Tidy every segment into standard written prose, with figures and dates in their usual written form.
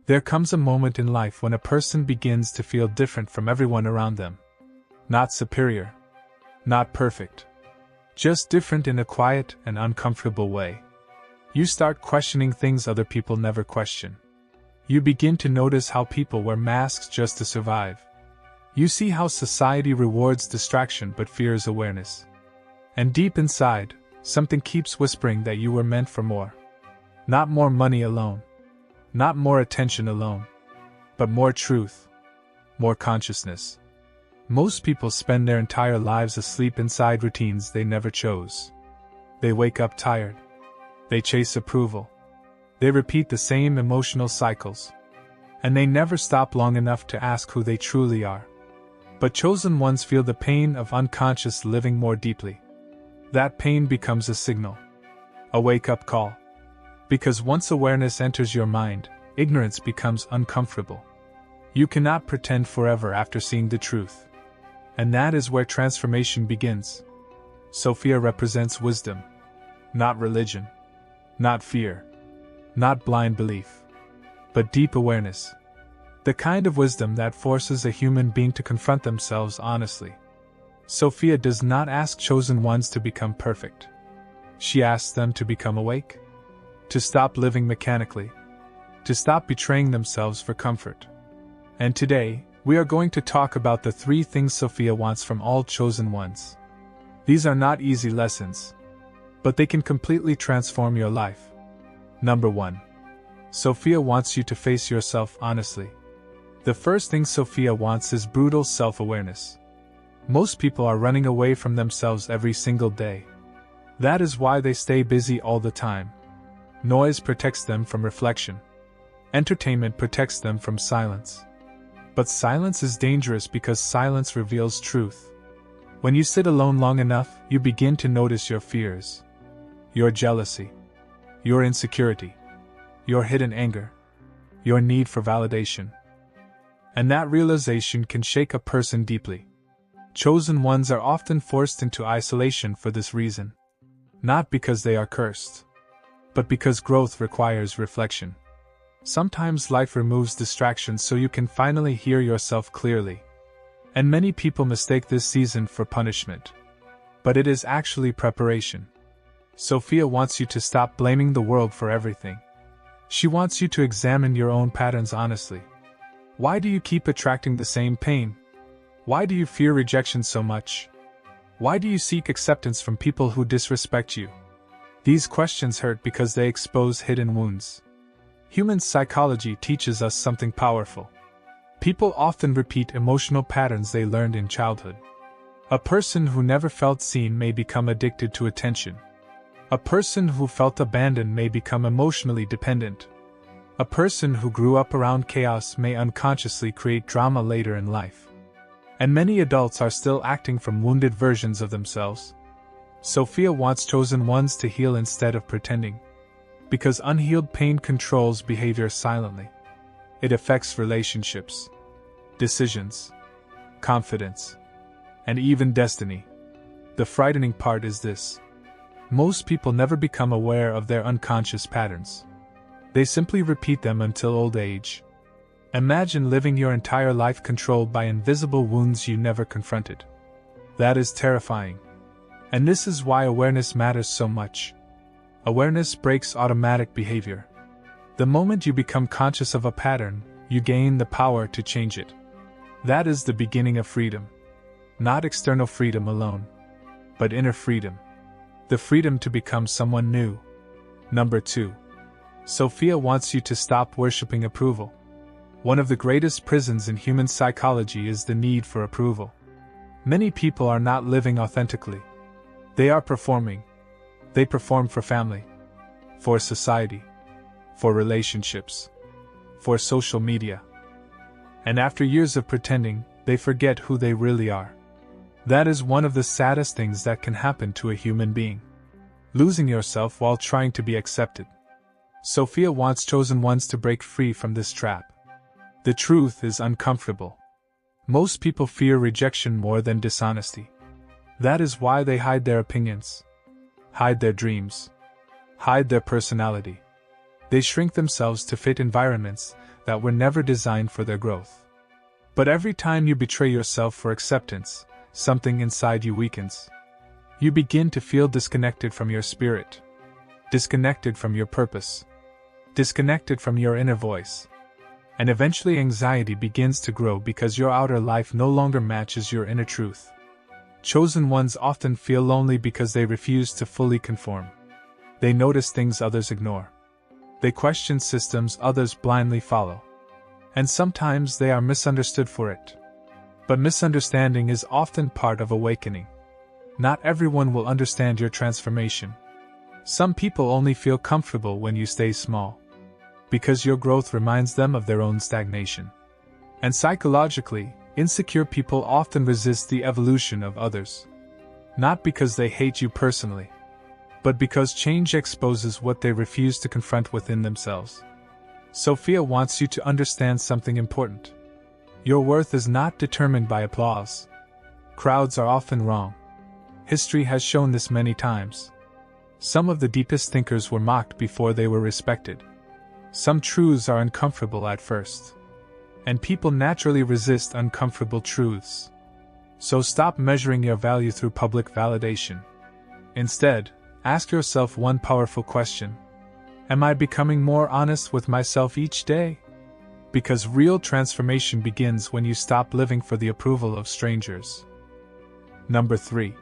There comes a moment in life when a person begins to feel different from everyone around them. Not superior. Not perfect. Just different in a quiet and uncomfortable way. You start questioning things other people never question. You begin to notice how people wear masks just to survive. You see how society rewards distraction but fears awareness. And deep inside, something keeps whispering that you were meant for more. Not more money alone. Not more attention alone. But more truth. More consciousness. Most people spend their entire lives asleep inside routines they never chose. They wake up tired. They chase approval. They repeat the same emotional cycles. And they never stop long enough to ask who they truly are. But chosen ones feel the pain of unconscious living more deeply. That pain becomes a signal. A wake-up call. Because once awareness enters your mind, ignorance becomes uncomfortable. You cannot pretend forever after seeing the truth. And that is where transformation begins. Sophia represents wisdom. Not religion. Not fear. Not blind belief. But deep awareness. The kind of wisdom that forces a human being to confront themselves honestly. Sophia does not ask chosen ones to become perfect. She asks them to become awake. To stop living mechanically. To stop betraying themselves for comfort. And today, we are going to talk about the 3 things Sophia wants from all chosen ones. These are not easy lessons, but they can completely transform your life. Number 1. Sophia wants you to face yourself honestly. The first thing Sophia wants is brutal self-awareness. Most people are running away from themselves every single day. That is why they stay busy all the time. Noise protects them from reflection. Entertainment protects them from silence. But silence is dangerous because silence reveals truth. When you sit alone long enough, you begin to notice your fears. Your jealousy. Your insecurity. Your hidden anger. Your need for validation. And that realization can shake a person deeply. Chosen ones are often forced into isolation for this reason. Not because they are cursed, but because growth requires reflection. Sometimes life removes distractions so you can finally hear yourself clearly. And many people mistake this season for punishment. But it is actually preparation. Sophia wants you to stop blaming the world for everything. She wants you to examine your own patterns honestly. Why do you keep attracting the same pain? Why do you fear rejection so much? Why do you seek acceptance from people who disrespect you? These questions hurt because they expose hidden wounds. Human psychology teaches us something powerful. People often repeat emotional patterns they learned in childhood. A person who never felt seen may become addicted to attention. A person who felt abandoned may become emotionally dependent. A person who grew up around chaos may unconsciously create drama later in life. And many adults are still acting from wounded versions of themselves. Sophia wants chosen ones to heal instead of pretending. Because unhealed pain controls behavior silently. It affects relationships, decisions, confidence, and even destiny. The frightening part is this. Most people never become aware of their unconscious patterns. They simply repeat them until old age. Imagine living your entire life controlled by invisible wounds you never confronted. That is terrifying. And this is why awareness matters so much. Awareness breaks automatic behavior. The moment you become conscious of a pattern, you gain the power to change it. That is the beginning of freedom. Not external freedom alone, but inner freedom. The freedom to become someone new. Number 2. Sophia wants you to stop worshipping approval. One of the greatest prisons in human psychology is the need for approval. Many people are not living authentically. They are performing. They perform for family, for society, for relationships, for social media. And after years of pretending, they forget who they really are. That is one of the saddest things that can happen to a human being. Losing yourself while trying to be accepted. Sophia wants chosen ones to break free from this trap. The truth is uncomfortable. Most people fear rejection more than dishonesty. That is why they hide their opinions, hide their dreams, hide their personality. They shrink themselves to fit environments that were never designed for their growth. But every time you betray yourself for acceptance, something inside you weakens. You begin to feel disconnected from your spirit, disconnected from your purpose, disconnected from your inner voice. And eventually anxiety begins to grow because your outer life no longer matches your inner truth. Chosen ones often feel lonely because they refuse to fully conform. They notice things others ignore. They question systems others blindly follow. And sometimes they are misunderstood for it. But misunderstanding is often part of awakening. Not everyone will understand your transformation. Some people only feel comfortable when you stay small, because your growth reminds them of their own stagnation. And psychologically, insecure people often resist the evolution of others. Not because they hate you personally, but because change exposes what they refuse to confront within themselves. Sophia wants you to understand something important. Your worth is not determined by applause. Crowds are often wrong. History has shown this many times. Some of the deepest thinkers were mocked before they were respected. Some truths are uncomfortable at first. And people naturally resist uncomfortable truths. So stop measuring your value through public validation. Instead, ask yourself one powerful question. Am I becoming more honest with myself each day? Because real transformation begins when you stop living for the approval of strangers. Number 3.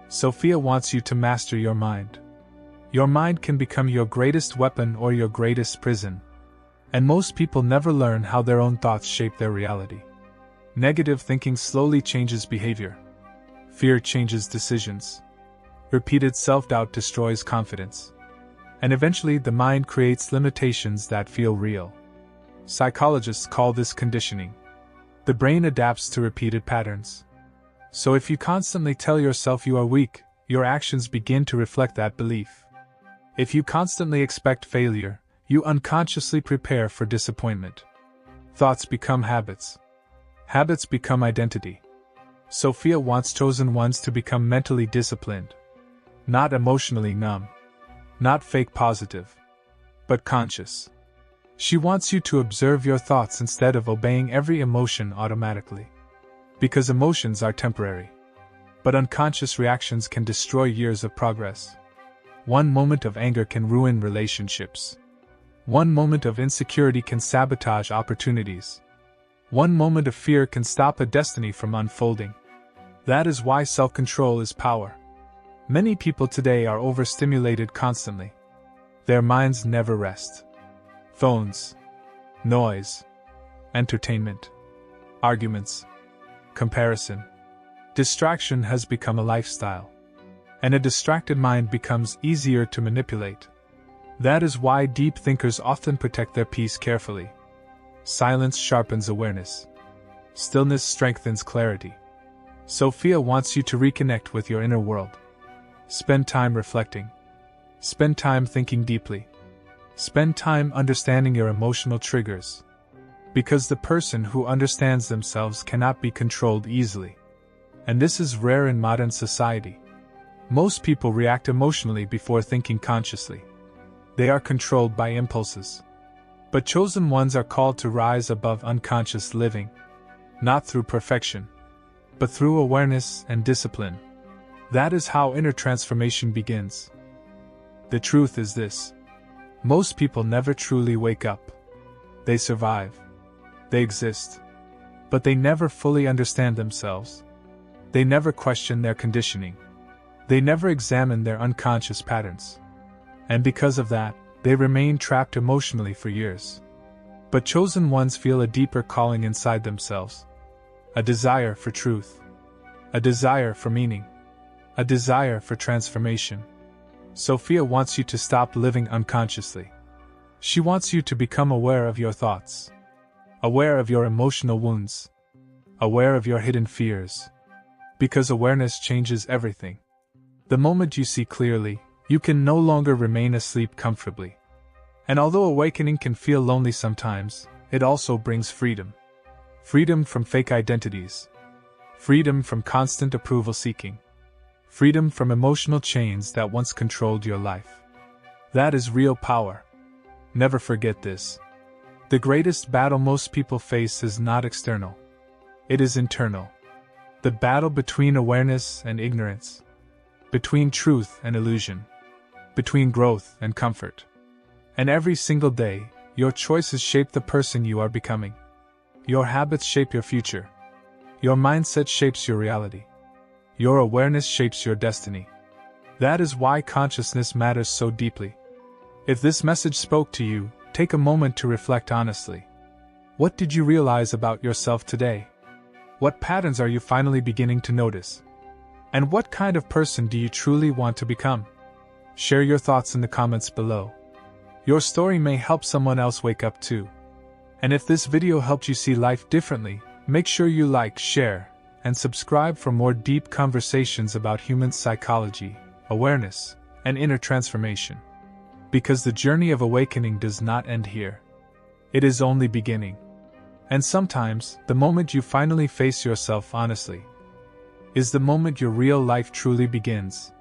Sophia wants you to master your mind. Your mind can become your greatest weapon or your greatest prison. And most people never learn how their own thoughts shape their reality. Negative thinking slowly changes behavior. Fear changes decisions. Repeated self-doubt destroys confidence. And eventually the mind creates limitations that feel real. Psychologists call this conditioning. The brain adapts to repeated patterns. So if you constantly tell yourself you are weak, your actions begin to reflect that belief. If you constantly expect failure, you unconsciously prepare for disappointment. Thoughts become habits. Habits become identity. Sophia wants chosen ones to become mentally disciplined. Not emotionally numb. Not fake positive. But conscious. She wants you to observe your thoughts instead of obeying every emotion automatically. Because emotions are temporary. But unconscious reactions can destroy years of progress. One moment of anger can ruin relationships. One moment of insecurity can sabotage opportunities. One moment of fear can stop a destiny from unfolding. That is why self-control is power. Many people today are overstimulated constantly. Their minds never rest. Phones, noise, entertainment, arguments, comparison. Distraction has become a lifestyle. And a distracted mind becomes easier to manipulate. That is why deep thinkers often protect their peace carefully. Silence sharpens awareness. Stillness strengthens clarity. Sophia wants you to reconnect with your inner world. Spend time reflecting. Spend time thinking deeply. Spend time understanding your emotional triggers. Because the person who understands themselves cannot be controlled easily. And this is rare in modern society. Most people react emotionally before thinking consciously. They are controlled by impulses. But chosen ones are called to rise above unconscious living. Not through perfection, but through awareness and discipline. That is how inner transformation begins. The truth is this. Most people never truly wake up. They survive. They exist. But they never fully understand themselves. They never question their conditioning. They never examine their unconscious patterns. And because of that, they remain trapped emotionally for years. But chosen ones feel a deeper calling inside themselves. A desire for truth. A desire for meaning. A desire for transformation. Sophia wants you to stop living unconsciously. She wants you to become aware of your thoughts. Aware of your emotional wounds. Aware of your hidden fears. Because awareness changes everything. The moment you see clearly, you can no longer remain asleep comfortably. And although awakening can feel lonely sometimes, it also brings freedom. Freedom from fake identities. Freedom from constant approval seeking. Freedom from emotional chains that once controlled your life. That is real power. Never forget this. The greatest battle most people face is not external. It is internal. The battle between awareness and ignorance. Between truth and illusion. Between growth and comfort. And every single day, your choices shape the person you are becoming. Your habits shape your future. Your mindset shapes your reality. Your awareness shapes your destiny. That is why consciousness matters so deeply. If this message spoke to you, take a moment to reflect honestly. What did you realize about yourself today? What patterns are you finally beginning to notice? And what kind of person do you truly want to become? Share your thoughts in the comments below. Your story may help someone else wake up too. And if this video helped you see life differently, make sure you like, share, and subscribe for more deep conversations about human psychology, awareness, and inner transformation. Because the journey of awakening does not end here. It is only beginning. And sometimes, the moment you finally face yourself honestly, is the moment your real life truly begins.